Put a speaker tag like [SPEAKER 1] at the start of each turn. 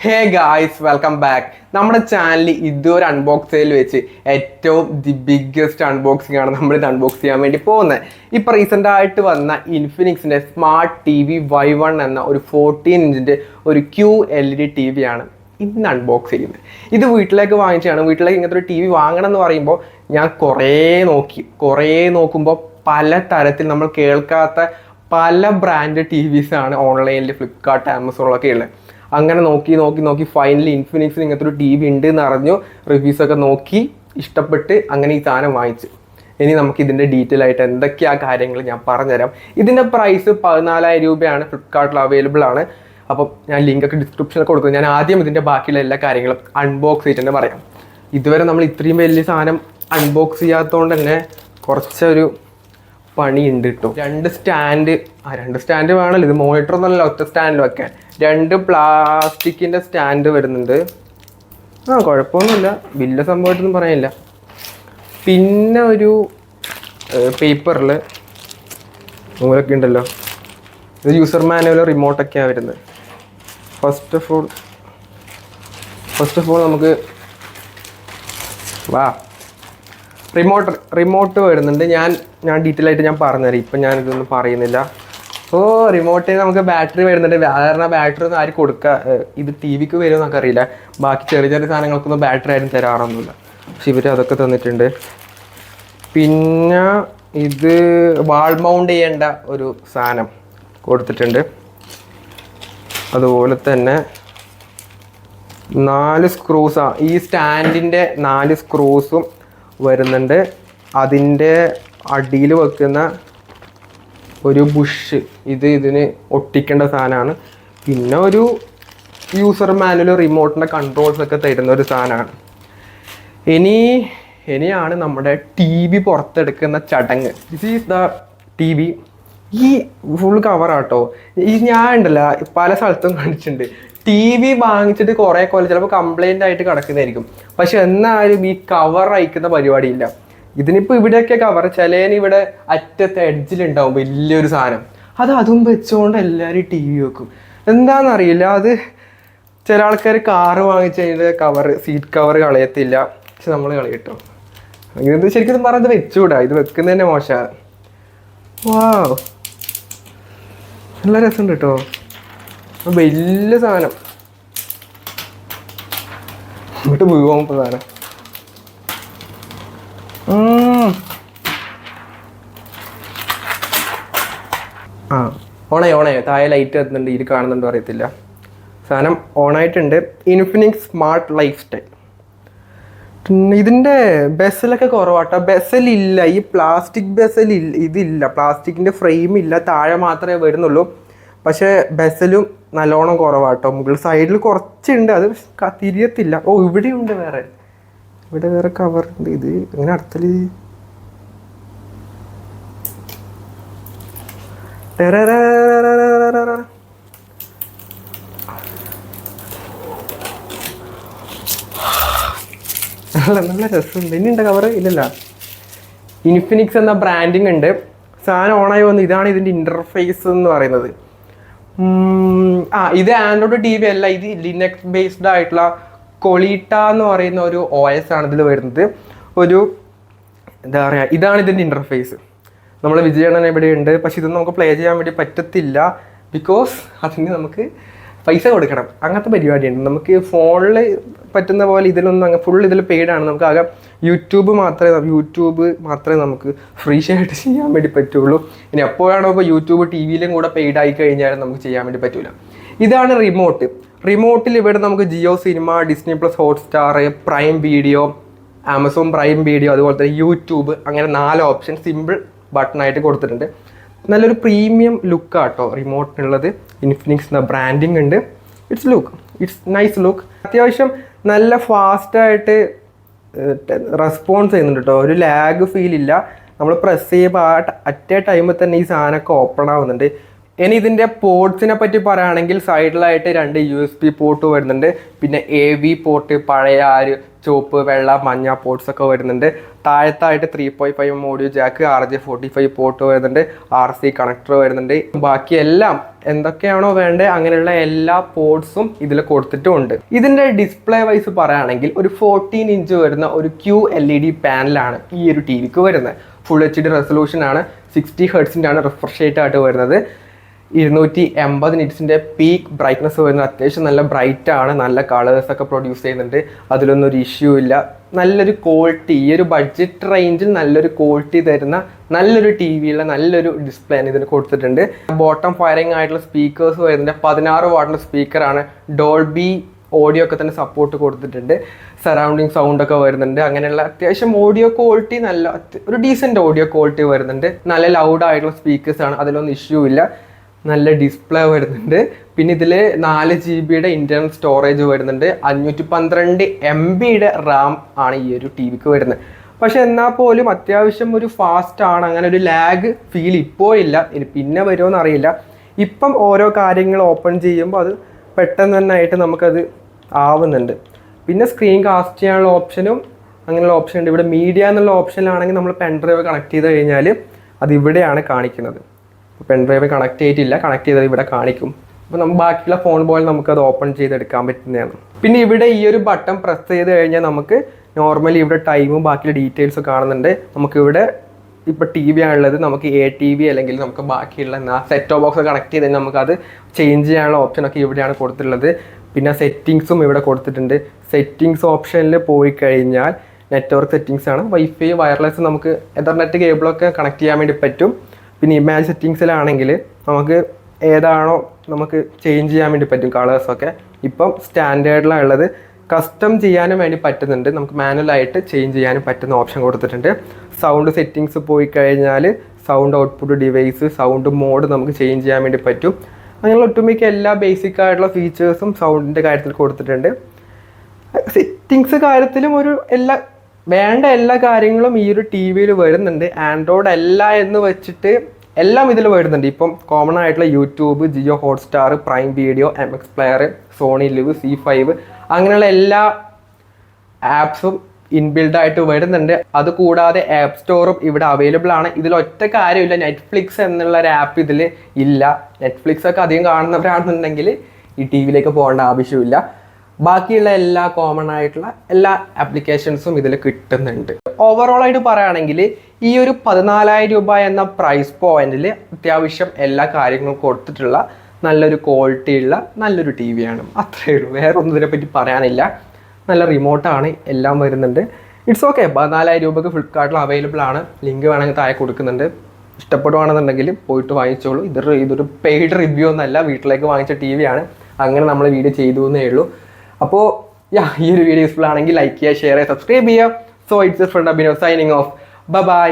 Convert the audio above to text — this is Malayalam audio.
[SPEAKER 1] Hey guys, welcome back. നമ്മുടെ ചാനലിൽ ഇതൊരു അൺബോക്സ് സെയിൽ വെച്ച് ഏറ്റവും ബിഗ്ഗസ്റ്റ് അൺബോക്സിംഗ് ആണ് നമ്മൾ ഇത് അൺബോക്സ് ചെയ്യാൻ വേണ്ടി പോകുന്നത്. ഇപ്പോൾ റീസെൻ്റ് ആയിട്ട് വന്ന ഇൻഫിനിക്സിൻ്റെ സ്മാർട്ട് ടി വി Y1 എന്ന ഒരു 14 ഇഞ്ചിൻ്റെ ഒരു QLED ടി വി ആണ് ഇന്ന് അൺബോക്സ് ചെയ്യുന്നത്. ഇത് വീട്ടിലേക്ക് വാങ്ങിച്ചാണ്. വീട്ടിലേക്ക് ഇങ്ങനത്തെ ഒരു ടി വി വാങ്ങണം എന്ന് പറയുമ്പോൾ ഞാൻ കുറേ നോക്കുമ്പോൾ പല തരത്തിൽ നമ്മൾ കേൾക്കാത്ത പല ബ്രാൻഡ് ടി വിസാണ് ഓൺലൈനിൽ ഫ്ലിപ്കാർട്ട് ആമസോണിലൊക്കെ ഉള്ളത്. അങ്ങനെ നോക്കി ഫൈനലി ഇൻഫിനിക്സിന് ഇങ്ങനത്തെ ഒരു ടി വി ഉണ്ട് എന്ന് അറിഞ്ഞു. റിവ്യൂസൊക്കെ നോക്കി ഇഷ്ടപ്പെട്ട് അങ്ങനെ ഈ സാധനം വാങ്ങിച്ചു. ഇനി നമുക്ക് ഇതിൻ്റെ ഡീറ്റെയിൽ ആയിട്ട് എന്തൊക്കെയാണ് കാര്യങ്ങൾ ഞാൻ പറഞ്ഞുതരാം. ഇതിൻ്റെ പ്രൈസ് 14,000 രൂപയാണ്. ഫ്ലിപ്കാർട്ടിൽ അവൈലബിൾ ആണ്. അപ്പം ഞാൻ ലിങ്കൊക്കെ ഡിസ്ക്രിപ്ഷനിൽ കൊടുക്കുന്നത്. ഞാൻ ആദ്യം ഇതിൻ്റെ ബാക്കിയുള്ള എല്ലാ കാര്യങ്ങളും അൺബോക്സ് ചെയ്തിട്ട് തന്നെ പറയാം. ഇതുവരെ നമ്മൾ ഇത്രയും വലിയ സാധനം അൺബോക്സ് ചെയ്യാത്തതുകൊണ്ട് തന്നെ കുറച്ചൊരു പണിയുണ്ട് കേട്ടോ. രണ്ട് സ്റ്റാൻഡ് വേണമല്ലോ. ഇത് മോണിറ്റർ ഒന്നുമല്ല, ഒറ്റ സ്റ്റാൻഡിൽ വെക്കാൻ. 2 പ്ലാസ്റ്റിക്കിൻ്റെ സ്റ്റാൻഡ് വരുന്നുണ്ട്. കുഴപ്പമൊന്നുമില്ല, വലിയ സംഭവമായിട്ടൊന്നും പറയാനില്ല. പിന്നെ ഒരു പേപ്പറിൽ നൂലൊക്കെ ഉണ്ടല്ലോ. ഇത് യൂസർ മാനുവൽ, റിമോട്ടൊക്കെയാണ് വരുന്നത്. ഫസ്റ്റ് ഓഫ് ഓൾ നമുക്ക് റിമോട്ട് വരുന്നുണ്ട്. ഞാൻ ഡീറ്റെയിൽ ആയിട്ട് ഞാൻ പറഞ്ഞുതരാം. ഇപ്പം ഞാനിതൊന്നും പറയുന്നില്ല. റിമോട്ടിന് നമുക്ക് ബാറ്ററി വരുന്നുണ്ട്. സാധാരണ ബാറ്ററി ഒന്നും ആരും ഇത് ടി വിക്ക് വരുമെന്നൊക്കെ അറിയില്ല. ബാക്കി ചെറിയ സാധനങ്ങൾക്കൊന്നും ബാറ്ററി ആരും തരാറൊന്നുമില്ല. പക്ഷെ ഇവർ അതൊക്കെ തന്നിട്ടുണ്ട്. പിന്നെ ഇത് വാൾ മൗണ്ട് ചെയ്യേണ്ട ഒരു സാധനം കൊടുത്തിട്ടുണ്ട്. അതുപോലെ തന്നെ 4 സ്ക്രൂസ്, ഈ സ്റ്റാൻഡിൻ്റെ 4 സ്ക്രൂസും വരുന്നുണ്ട്. അതിൻ്റെ അടിയിൽ വെക്കുന്ന ഒരു ബുഷ്, ഇതിന് ഒട്ടിക്കേണ്ട സാധനമാണ്. പിന്നെ ഒരു യൂസർ മാനുവൽ, റിമോട്ടിൻ്റെ കൺട്രോൾസ് ഒക്കെ തരുന്ന ഒരു സാധനമാണ്. ഇനിയാണ് നമ്മുടെ ടി വി പുറത്തെടുക്കുന്ന ചടങ്ങ്. This is the TV. ഈ ഫുൾ കവറാട്ടോ. ഞാൻ ഉണ്ടല്ലോ പല സ്ഥലത്തും കാണിച്ചിട്ടുണ്ട്. ടി വി വാങ്ങിച്ചിട്ട് കുറേ കൊല്ലം ചിലപ്പോൾ കംപ്ലൈൻ്റ് ആയിട്ട് കിടക്കുന്നതായിരിക്കും. പക്ഷെ എന്നാലും ഈ കവർ അയക്കുന്ന പരിപാടിയില്ല. ഇതിനിപ്പോൾ ഇവിടെയൊക്കെ കവർ, ചിലതിനിവിടെ അറ്റത്തെ എഡ്ജിലുണ്ടാവും വലിയൊരു സാധനം. അതും വെച്ചുകൊണ്ട് എല്ലാവരും ടി വി വെക്കും. എന്താണെന്നറിയില്ല. അത് ചില ആൾക്കാർ കാറ് വാങ്ങിച്ച് കഴിഞ്ഞിട്ട് സീറ്റ് കവർ കളയത്തില്ല. പക്ഷെ നമ്മൾ കളയട്ടോ. ഇത് ശരിക്കും പറഞ്ഞത് വെച്ചുകൂടാ. ഇത് വെക്കുന്നതന്നെ മോശമാണ്. വാവ്, നല്ല രസമുണ്ട് കേട്ടോ. വലിയ സാധനം ഇങ്ങോട്ട് വീഴുമ്പോൾ സാധനം. ഓണായോ താഴെ ലൈറ്റ് എത്തുന്നുണ്ട്. ഇത് കാണുന്നുണ്ടോ അറിയത്തില്ല. സാധനം ഓണായിട്ടുണ്ട്. Infinix smart life style. ഇതിൻ്റെ ബെസലൊക്കെ കുറവാട്ടോ. ബെസലില്ല, ഈ പ്ലാസ്റ്റിക് ഇതില്ല. പ്ലാസ്റ്റിക്കിൻ്റെ ഫ്രെയിം ഇല്ല, താഴെ മാത്രമേ വരുന്നുള്ളൂ. പക്ഷേ ബെസലും നല്ലോണം കുറവാട്ടോ. മുകളിൽ സൈഡിൽ കുറച്ചുണ്ട്, അത് തിരിയത്തില്ല. ഇവിടെയുണ്ട് ഇവിടെ വേറെ കവർ ഉണ്ട്. ഇത് എങ്ങനെ അടുത്തല് നല്ല രസമുണ്ട്. ഇനിയുണ്ട് കവർ? ഇല്ലല്ല. ഇൻഫിനിക്സ് എന്ന ബ്രാൻഡിങ് ഉണ്ട്. സാധനം ഓണായി വന്നു. ഇതാണ് ഇതിൻ്റെ ഇൻ്റർഫേസ് എന്ന് പറയുന്നത്. ഇത് ആൻഡ്രോയിഡ് ടി വി അല്ല. ഇത് ലിനക്സ് ബേസ്ഡ് ആയിട്ടുള്ള കൊളീട്ട എന്ന് പറയുന്ന ഒരു OS ആണ് ഇതിൽ വരുന്നത്. എന്താ പറയുക, ഇതാണ് ഇതിൻ്റെ ഇൻ്റർഫേസ്. നമ്മൾ വിജയണ്ണൻ എവിടെയുണ്ട്. പക്ഷെ ഇതൊന്നും നമുക്ക് പ്ലേ ചെയ്യാൻ വേണ്ടി പറ്റത്തില്ല. ബിക്കോസ് അതിന് നമുക്ക് പൈസ കൊടുക്കണം. അങ്ങനത്തെ പരിപാടിയുണ്ട്. നമുക്ക് ഫോണിൽ പറ്റുന്ന പോലെ ഇതിലൊന്നും ഫുൾ ഇതിൽ പെയ്ഡാണ്. നമുക്ക് ആകെ യൂട്യൂബ് മാത്രമേ നമുക്ക് ഫ്രീ ആയിട്ട് ചെയ്യാൻ വേണ്ടി പറ്റുള്ളൂ. ഇനി എപ്പോഴാണോ ഇപ്പോൾ യൂട്യൂബ് ടി വിയിലും കൂടെ പെയ്ഡായി കഴിഞ്ഞാലും നമുക്ക് ചെയ്യാൻ വേണ്ടി പറ്റില്ല. ഇതാണ് റിമോട്ടിൽ ഇവിടെ നമുക്ക് Jio cinema, Disney plus Hotstar, prime video, Amazon prime video, അതുപോലെ തന്നെ യൂട്യൂബ്, അങ്ങനെ 4 ഓപ്ഷൻ സിമ്പിൾ ബട്ടണായിട്ട് കൊടുത്തിട്ടുണ്ട്. നല്ലൊരു പ്രീമിയം ലുക്കാട്ടോ റിമോട്ടിനുള്ളത്. ഇൻഫിനിക്സ് എന്ന ബ്രാൻഡിങ് ഉണ്ട്. It's nice look. അത്യാവശ്യം നല്ല ഫാസ്റ്റായിട്ട് റെസ്പോൺസ് ചെയ്യുന്നുണ്ട് കേട്ടോ. ഒരു ലാഗ് ഫീൽ ഇല്ല. നമ്മൾ പ്രസ് ചെയ്യുമ്പോൾ അറ്റ് എ ടൈമിൽ തന്നെ ഈ സാധനമൊക്കെ ഓപ്പൺ ആവുന്നുണ്ട്. ഇനി ഇതിൻ്റെ പോർട്സിനെ പറ്റി പറയുകയാണെങ്കിൽ സൈഡിലായിട്ട് 2 USB പോർട്ട് വരുന്നുണ്ട്, പിന്നെ AV പോർട്ട്, പഴയ ചുവപ്പ്, വെള്ള, മഞ്ഞ പോർട്സ് ഒക്കെ വരുന്നുണ്ട്. താഴത്തായിട്ട് 3.5 ഓഡിയോ ജാക്ക്, RJ45 പോർട്ട് വരുന്നുണ്ട്, RC കണക്ടർ വരുന്നുണ്ട്. ബാക്കി എല്ലാം എന്തൊക്കെയാണോ വേണ്ടത് അങ്ങനെയുള്ള എല്ലാ പോർട്സും ഇതിൽ കൊടുത്തിട്ടുമുണ്ട്. ഇതിൻ്റെ ഡിസ്പ്ലേ വൈസ് പറയുകയാണെങ്കിൽ ഒരു 14 ഇഞ്ച് വരുന്ന ഒരു QLED പാനലാണ് ഈ ഒരു ടി വിക്ക് വരുന്നത്. ഫുൾ HD റെസൊല്യൂഷനാണ്, 60 ഹെർട്സിൻ്റെ ആണ് റിഫ്രഷ് റേറ്റ് ആയിട്ട് വരുന്നത്. 280 നിറ്റ്സിൻ്റെ പീക്ക് ബ്രൈറ്റ്നസ് വരുന്നത്, അത്യാവശ്യം നല്ല ബ്രൈറ്റ് ആണ്, നല്ല കളേഴ്സൊക്കെ പ്രൊഡ്യൂസ് ചെയ്യുന്നുണ്ട്, അതിലൊന്നും ഒരു ഇഷ്യൂ ഇല്ല. നല്ലൊരു ക്വാളിറ്റി, ഈ ഒരു ബഡ്ജറ്റ് റേഞ്ചിൽ നല്ലൊരു ക്വാളിറ്റി തരുന്ന നല്ലൊരു ടി വിയുള്ള നല്ലൊരു ഡിസ്പ്ലേ ഇതിന് കൊടുത്തിട്ടുണ്ട്. ബോട്ടം ഫയറിംഗ് ആയിട്ടുള്ള സ്പീക്കേഴ്സ് വരുന്നുണ്ട്, 16 വാട്ടിൻ്റെ സ്പീക്കറാണ്, ഡോൾബി ഓഡിയോ ഒക്കെ തന്നെ സപ്പോർട്ട് കൊടുത്തിട്ടുണ്ട്, സറൗണ്ടിങ് സൗണ്ടൊക്കെ വരുന്നുണ്ട്. അങ്ങനെയുള്ള അത്യാവശ്യം ഓഡിയോ ക്വാളിറ്റി നല്ല ഒരു ഡീസൻറ്റ് ഓഡിയോ ക്വാളിറ്റി വരുന്നുണ്ട്. നല്ല ലൗഡ് ആയിട്ടുള്ള സ്പീക്കേഴ്സാണ്, അതിലൊന്നും ഇഷ്യൂ ഇല്ല. നല്ല ഡിസ്പ്ലേ വരുന്നുണ്ട്. പിന്നെ ഇതിൽ 4 GB ഇൻറ്റർണൽ സ്റ്റോറേജ് വരുന്നുണ്ട്, 512 MB റാം ആണ് ഈ ഒരു ടി വിക്ക് വരുന്നത്. പക്ഷെ എന്നാൽ പോലും അത്യാവശ്യം ഒരു ഫാസ്റ്റ് ആണ്, അങ്ങനെ ഒരു ലാഗ് ഫീൽ ഇപ്പോൾ ഇല്ല. ഇനി പിന്നെ വരുമോയെന്ന് അറിയില്ല. ഇപ്പം ഓരോ കാര്യങ്ങൾ ഓപ്പൺ ചെയ്യുമ്പോൾ അത് പെട്ടെന്ന് തന്നെ ആയിട്ട് നമുക്കത് ആവുന്നുണ്ട്. പിന്നെ സ്ക്രീൻ കാസ്റ്റ് ചെയ്യാനുള്ള ഓപ്ഷനും അങ്ങനെയുള്ള ഓപ്ഷൻ ഉണ്ട്. ഇവിടെ മീഡിയ എന്നുള്ള ഓപ്ഷനിലാണെങ്കിൽ നമ്മൾ പെൻഡ്രൈവ് കണക്ട് ചെയ്ത് കഴിഞ്ഞാൽ അത് ഇവിടെയാണ് കാണിക്കുന്നത്. പെൻഡ്രൈവ് കണക്ട് ചെയ്തിട്ടില്ല, കണക്ട് ചെയ്തത് ഇവിടെ കാണിക്കും. അപ്പോൾ നമ്മൾ ബാക്കിയുള്ള ഫോൺ പോലെ നമുക്കത് ഓപ്പൺ ചെയ്തെടുക്കാൻ പറ്റുന്നതാണ്. പിന്നെ ഇവിടെ ഈ ഒരു ബട്ടൺ പ്രസ് ചെയ്ത് കഴിഞ്ഞാൽ നമുക്ക് നോർമലി ഇവിടെ ടൈമും ബാക്കിയുള്ള ഡീറ്റെയിൽസ് കാണുന്നുണ്ട്. നമുക്കിവിടെ ഇപ്പോൾ ടി വി ആണുള്ളത്, നമുക്ക് ATV അല്ലെങ്കിൽ നമുക്ക് ബാക്കിയുള്ള സെറ്റ് ഓഫ് ബോക്സ് കണക്ട് ചെയ്ത് കഴിഞ്ഞാൽ നമുക്കത് ചേഞ്ച് ചെയ്യാനുള്ള ഓപ്ഷനൊക്കെ ഇവിടെയാണ് കൊടുത്തിട്ടുള്ളത്. പിന്നെ സെറ്റിങ്സും ഇവിടെ കൊടുത്തിട്ടുണ്ട്. സെറ്റിങ്സ് ഓപ്ഷനിൽ പോയി കഴിഞ്ഞാൽ നെറ്റ്വർക്ക് സെറ്റിങ്സ് ആണ്, വൈഫൈ, വയർലെസ്, നമുക്ക് എതർനെറ്റ് കേബിളൊക്കെ കണക്ട് ചെയ്യാൻ വേണ്ടി പറ്റും. പിന്നെ ഇമേജ് സെറ്റിങ്സിലാണെങ്കിൽ നമുക്ക് ഏതാണോ നമുക്ക് ചേഞ്ച് ചെയ്യാൻ വേണ്ടി പറ്റും കളേഴ്സൊക്കെ. ഇപ്പം സ്റ്റാൻഡേർഡിലുള്ളത് കസ്റ്റം ചെയ്യാനും വേണ്ടി പറ്റുന്നുണ്ട്, നമുക്ക് മാനുവലായിട്ട് ചേഞ്ച് ചെയ്യാനും പറ്റുന്ന ഓപ്ഷൻ കൊടുത്തിട്ടുണ്ട്. സൗണ്ട് സെറ്റിങ്സ് പോയി കഴിഞ്ഞാൽ sound output device, sound mode നമുക്ക് ചേഞ്ച് ചെയ്യാൻ വേണ്ടി പറ്റും. അങ്ങനെ ഒട്ടുമിക്ക എല്ലാ ബേസിക് ആയിട്ടുള്ള ഫീച്ചേഴ്സും സൗണ്ടിൻ്റെ കാര്യത്തിൽ കൊടുത്തിട്ടുണ്ട്. സെറ്റിങ്സ് കാര്യത്തിലും വേണ്ട എല്ലാ കാര്യങ്ങളും ഈ ഒരു ടി വിയിൽ വരുന്നുണ്ട്. ആൻഡ്രോയിഡ് അല്ല എന്ന് വെച്ചിട്ട് എല്ലാം ഇതിൽ വരുന്നുണ്ട്. ഇപ്പം കോമൺ ആയിട്ടുള്ള YouTube, Jio Hotstar, prime video, MX player, Sony Liv, C5 അങ്ങനെയുള്ള എല്ലാ ആപ്സും ഇൻബിൽഡ് ആയിട്ട് വരുന്നുണ്ട്. അതുകൂടാതെ ആപ്പ് സ്റ്റോറും ഇവിടെ അവൈലബിൾ ആണ്. ഇതിൽ ഒറ്റ കാര്യമില്ല, നെറ്റ്ഫ്ലിക്സ് എന്നുള്ള ഒരു ആപ്പ് ഇതിൽ ഇല്ല. നെറ്റ്ഫ്ലിക്സ് ഒക്കെ അധികം കാണുന്നവരാണെന്നുണ്ടെങ്കിൽ ഈ ടി വിയിലേക്ക് പോകേണ്ട ആവശ്യമില്ല. ബാക്കിയുള്ള എല്ലാ കോമൺ ആയിട്ടുള്ള എല്ലാ ആപ്ലിക്കേഷൻസും ഇതിൽ കിട്ടുന്നുണ്ട്. ഓവറോൾ ആയിട്ട് പറയുകയാണെങ്കിൽ ഈ ഒരു 14,000 രൂപ എന്ന പ്രൈസ് പോയിന്റിൽ അത്യാവശ്യം എല്ലാ കാര്യങ്ങളും കൊടുത്തിട്ടുള്ള നല്ലൊരു ക്വാളിറ്റി ഉള്ള നല്ലൊരു ടി വിയാണ്. അത്രയേ ഉള്ളൂ, വേറെ ഒന്നും ഇതിനെപ്പറ്റി പറയാനില്ല. നല്ല റിമോട്ടാണ്, എല്ലാം വരുന്നുണ്ട്. It's okay. 14,000 രൂപയ്ക്ക് ഫ്ലിപ്കാർട്ടിൽ അവൈലബിൾ ആണ്. ലിങ്ക് വേണമെങ്കിൽ താഴെ കൊടുക്കുന്നുണ്ട്. ഇഷ്ടപ്പെടുവാണെന്നുണ്ടെങ്കിൽ പോയിട്ട് വാങ്ങിച്ചോളൂ. ഇതൊരു പെയ്ഡ് റിവ്യൂ ഒന്നല്ല, വീട്ടിലേക്ക് വാങ്ങിച്ച ടി വിയാണ്. അങ്ങനെ നമ്മൾ വീഡിയോ ചെയ്തു എന്നേ ഉള്ളൂ. അപ്പോൾ ഈ ഒരു വീഡിയോ യൂസ്ഫുൾ ആണെങ്കിൽ ലൈക്ക് ചെയ്യുക, ഷെയർ ചെയ്യുക, സബ്സ്ക്രൈബ് ചെയ്യുക. So it's friend Abhinav signing off. By.